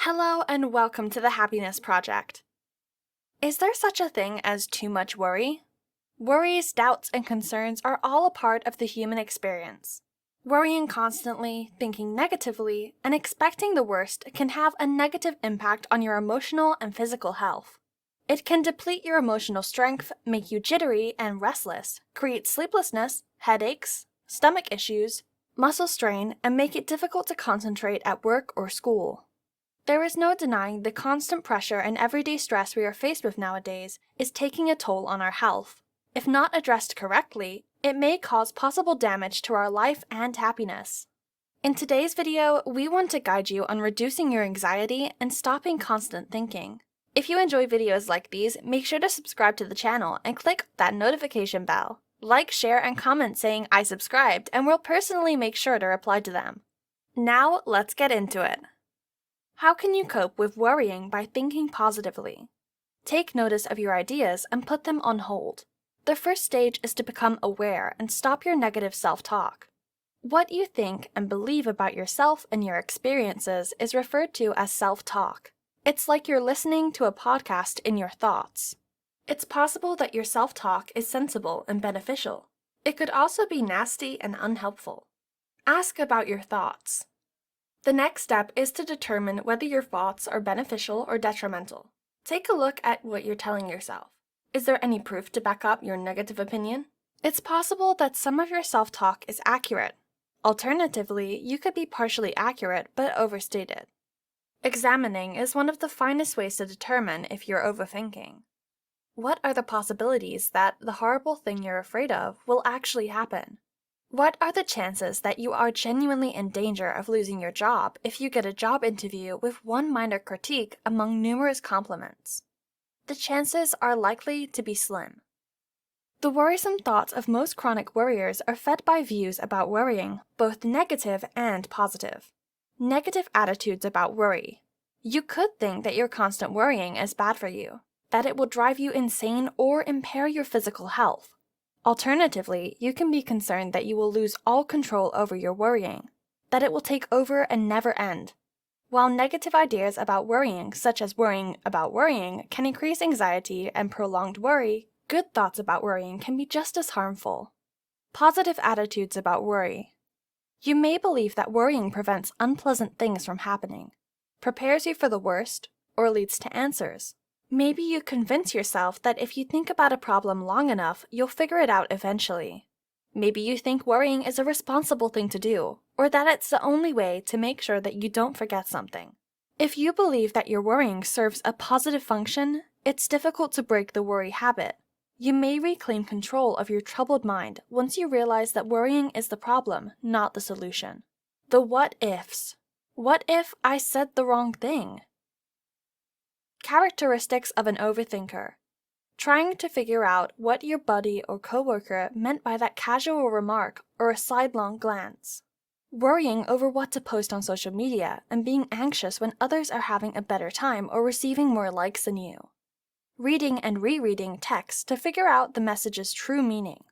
Hello and welcome to the Happiness Project. Is there such a thing as too much worry? Worries, doubts, and concerns are all a part of the human experience. Worrying constantly, thinking negatively, and expecting the worst can have a negative impact on your emotional and physical health. It can deplete your emotional strength, make you jittery and restless, create sleeplessness, headaches, stomach issues, muscle strain, and make it difficult to concentrate at work or school. There is no denying the constant pressure and everyday stress we are faced with nowadays is taking a toll on our health. If not addressed correctly, it may cause possible damage to our life and happiness. In today's video, we want to guide you on reducing your anxiety and stopping constant thinking. If you enjoy videos like these, make sure to subscribe to the channel and click that notification bell. Like, share, and comment saying I subscribed, and we'll personally make sure to reply to them. Now, let's get into it. How can you cope with worrying by thinking positively? Take notice of your ideas and put them on hold. The first stage is to become aware and stop your negative self-talk. What you think and believe about yourself and your experiences is referred to as self-talk. It's like you're listening to a podcast in your thoughts. It's possible that your self-talk is sensible and beneficial. It could also be nasty and unhelpful. Ask about your thoughts. The next step is to determine whether your thoughts are beneficial or detrimental. Take a look at what you're telling yourself. Is there any proof to back up your negative opinion? It's possible that some of your self-talk is accurate. Alternatively, you could be partially accurate but overstated. Examining is one of the finest ways to determine if you're overthinking. What are the possibilities that the horrible thing you're afraid of will actually happen? What are the chances that you are genuinely in danger of losing your job if you get a job interview with one minor critique among numerous compliments? The chances are likely to be slim. The worrisome thoughts of most chronic worriers are fed by views about worrying, both negative and positive. Negative attitudes about worry. You could think that your constant worrying is bad for you, that it will drive you insane or impair your physical health. Alternatively, you can be concerned that you will lose all control over your worrying, that it will take over and never end. While negative ideas about worrying, such as worrying about worrying, can increase anxiety and prolonged worry, good thoughts about worrying can be just as harmful. Positive attitudes about worry. You may believe that worrying prevents unpleasant things from happening, prepares you for the worst, or leads to answers. Maybe you convince yourself that if you think about a problem long enough, you'll figure it out eventually. Maybe you think worrying is a responsible thing to do, or that it's the only way to make sure that you don't forget something. If you believe that your worrying serves a positive function, it's difficult to break the worry habit. You may reclaim control of your troubled mind once you realize that worrying is the problem, not the solution. The what ifs. What if I said the wrong thing? Characteristics of an overthinker. Trying to figure out what your buddy or coworker meant by that casual remark or a sidelong glance. Worrying over what to post on social media and being anxious when others are having a better time or receiving more likes than you. Reading and rereading text to figure out the message's true meaning.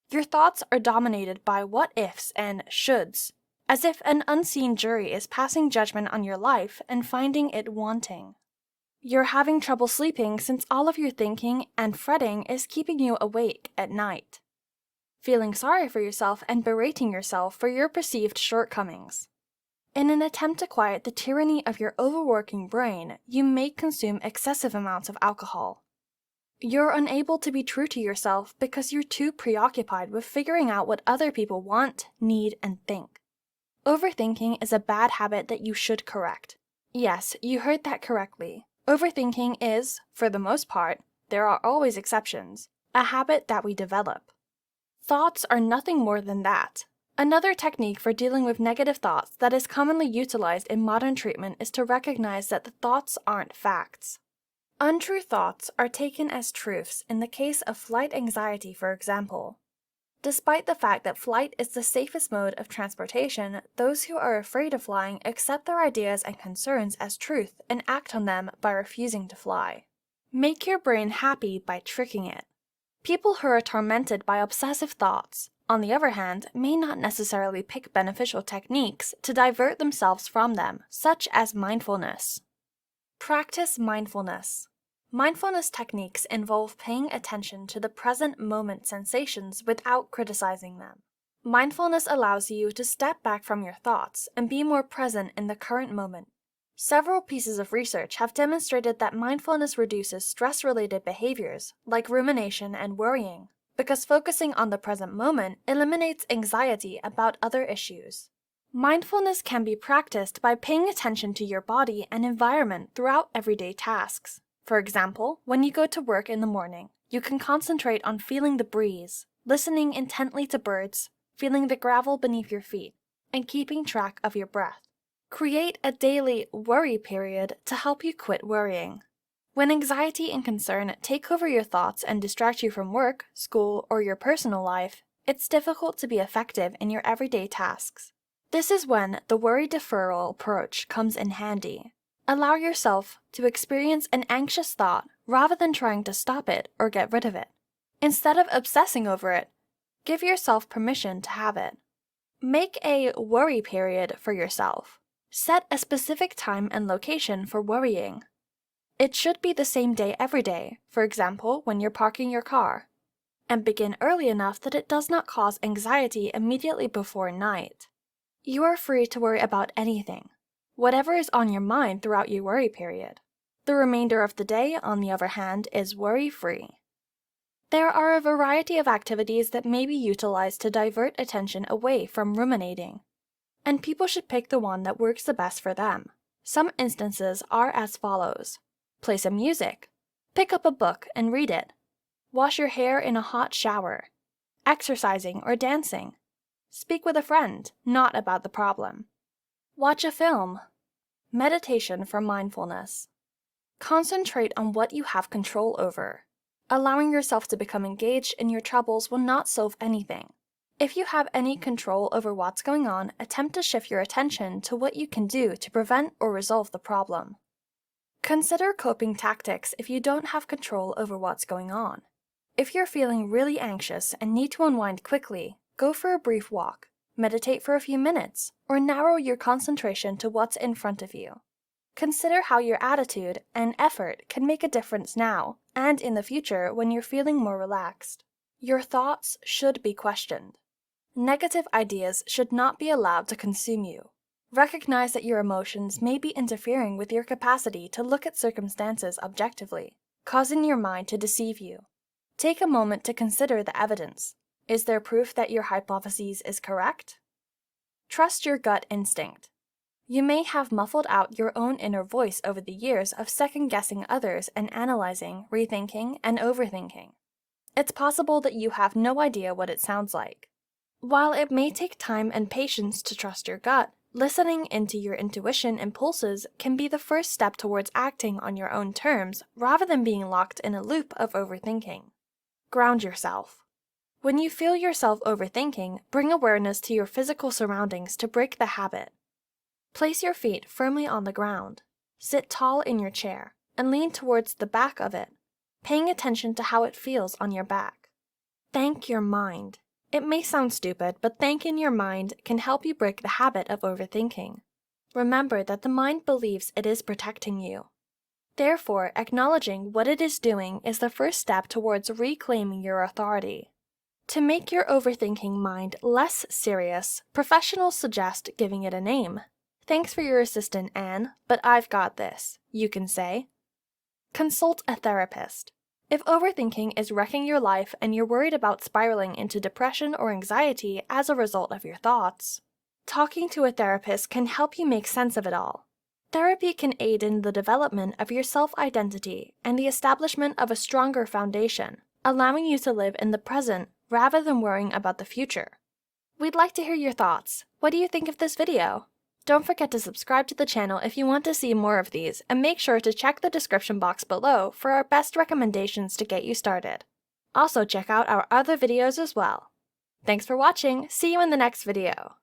Your thoughts are dominated by what ifs and shoulds, as if an unseen jury is passing judgment on your life and finding it wanting. You're having trouble sleeping since all of your thinking and fretting is keeping you awake at night. Feeling sorry for yourself and berating yourself for your perceived shortcomings. In an attempt to quiet the tyranny of your overworking brain, you may consume excessive amounts of alcohol. You're unable to be true to yourself because you're too preoccupied with figuring out what other people want, need, and think. Overthinking is a bad habit that you should correct. Yes, you heard that correctly. Overthinking is, for the most part, there are always exceptions, a habit that we develop. Thoughts are nothing more than that. Another technique for dealing with negative thoughts that is commonly utilized in modern treatment is to recognize that the thoughts aren't facts. Untrue thoughts are taken as truths in the case of flight anxiety, for example. Despite the fact that flight is the safest mode of transportation, those who are afraid of flying accept their ideas and concerns as truth and act on them by refusing to fly. Make your brain happy by tricking it. People who are tormented by obsessive thoughts, on the other hand, may not necessarily pick beneficial techniques to divert themselves from them, such as mindfulness. Practice mindfulness. Mindfulness techniques involve paying attention to the present moment sensations without criticizing them. Mindfulness allows you to step back from your thoughts and be more present in the current moment. Several pieces of research have demonstrated that mindfulness reduces stress-related behaviors like rumination and worrying, because focusing on the present moment eliminates anxiety about other issues. Mindfulness can be practiced by paying attention to your body and environment throughout everyday tasks. For example, when you go to work in the morning, you can concentrate on feeling the breeze, listening intently to birds, feeling the gravel beneath your feet, and keeping track of your breath. Create a daily worry period to help you quit worrying. When anxiety and concern take over your thoughts and distract you from work, school, or your personal life, it's difficult to be effective in your everyday tasks. This is when the worry deferral approach comes in handy. Allow yourself to experience an anxious thought rather than trying to stop it or get rid of it. Instead of obsessing over it, give yourself permission to have it. Make a worry period for yourself. Set a specific time and location for worrying. It should be the same day every day, for example, when you're parking your car. And begin early enough that it does not cause anxiety immediately before night. You are free to worry about anything, whatever is on your mind throughout your worry period. The remainder of the day, on the other hand, is worry-free. There are a variety of activities that may be utilized to divert attention away from ruminating, and people should pick the one that works the best for them. Some instances are as follows. Play some music. Pick up a book and read it. Wash your hair in a hot shower. Exercising or dancing. Speak with a friend, not about the problem. Watch a film. Meditation for mindfulness. Concentrate on what you have control over. Allowing yourself to become engaged in your troubles will not solve anything. If you have any control over what's going on, attempt to shift your attention to what you can do to prevent or resolve the problem. Consider coping tactics if you don't have control over what's going on. If you're feeling really anxious and need to unwind quickly, go for a brief walk, meditate for a few minutes, or narrow your concentration to what's in front of you. Consider how your attitude and effort can make a difference now and in the future when you're feeling more relaxed. Your thoughts should be questioned. Negative ideas should not be allowed to consume you. Recognize that your emotions may be interfering with your capacity to look at circumstances objectively, causing your mind to deceive you. Take a moment to consider the evidence. Is there proof that your hypothesis is correct? Trust your gut instinct. You may have muffled out your own inner voice over the years of second-guessing others and analyzing, rethinking, and overthinking. It's possible that you have no idea what it sounds like. While it may take time and patience to trust your gut, listening into your intuition impulses can be the first step towards acting on your own terms rather than being locked in a loop of overthinking. Ground yourself. When you feel yourself overthinking, bring awareness to your physical surroundings to break the habit. Place your feet firmly on the ground. Sit tall in your chair and lean towards the back of it, paying attention to how it feels on your back. Thank your mind. It may sound stupid, but thanking your mind can help you break the habit of overthinking. Remember that the mind believes it is protecting you. Therefore, acknowledging what it is doing is the first step towards reclaiming your authority. To make your overthinking mind less serious, professionals suggest giving it a name. Thanks for your assistance, Anne, but I've got this, you can say. Consult a therapist. If overthinking is wrecking your life and you're worried about spiraling into depression or anxiety as a result of your thoughts, talking to a therapist can help you make sense of it all. Therapy can aid in the development of your self-identity and the establishment of a stronger foundation, allowing you to live in the present rather than worrying about the future. We'd like to hear your thoughts. What do you think of this video? Don't forget to subscribe to the channel if you want to see more of these, and make sure to check the description box below for our best recommendations to get you started. Also check out our other videos as well. Thanks for watching, see you in the next video!